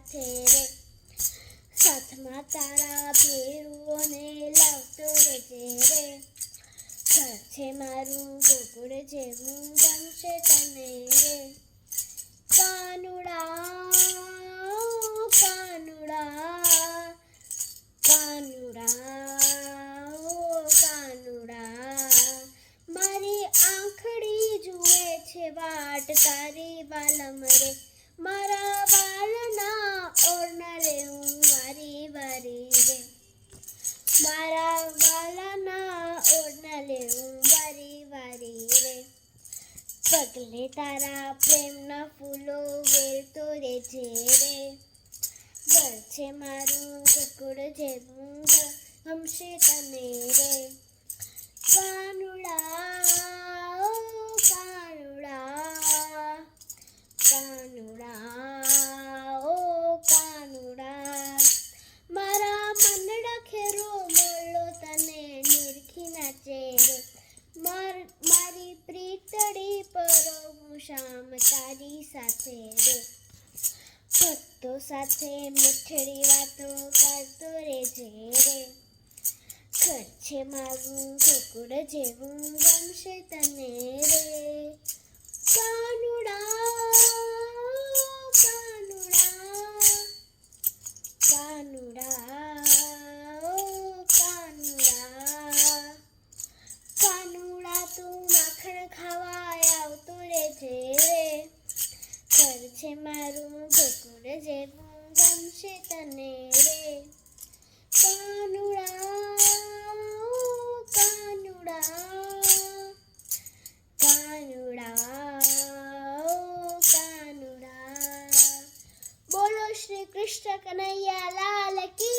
સાથે રે, સાથમાં તારા ભેરુઓને લાવતો રહેજે રે. ઘર છે મારું ગોકુળ જેવું ગમશે તને રે. કાનુડા કાનુડા કાનુડા ઓ કાનુડા, મારી આંખડી જુએ છે વાટ તારી વાલમ રે. મારા વાલના ઓરણા રે હું વારી વારી રે. મારા વાલના ઓરણા લે હું વારી વારી રે. પગલે તારા પ્રેમના ફૂલો વેરતો રહેજે રે. ઘર છે મારું ગોકુળ જેવું ગમશે તને રે. કાનુડા ઓ કાનુડા કાનુડા ઓ કાનુડા, મારા મનડા ખેરો મોલ્લો તને નિરખી નાચે રે. મારી પ્રીતડી પરોવું શામ તારી સાથે રે. ભક્તો સાથે મીઠડી વાતો કરતો રહેજે રે. ઘર છે મારું ગોકુળ જેવું ગમશે તને રે. કાનુડા કાનુડા કાનુડા ઓ કાનુડા, કાનુડા તું માખણ ખાવા આવતો રહેજે રે. ઘર છે મારું ગોકુળ જેવું ગમશે તને રે. કાનુડા કાનુડા કાનુડા ઓ કાનુડા. બોલો શ્રી કૃષ્ણ કનૈયા લાલ કી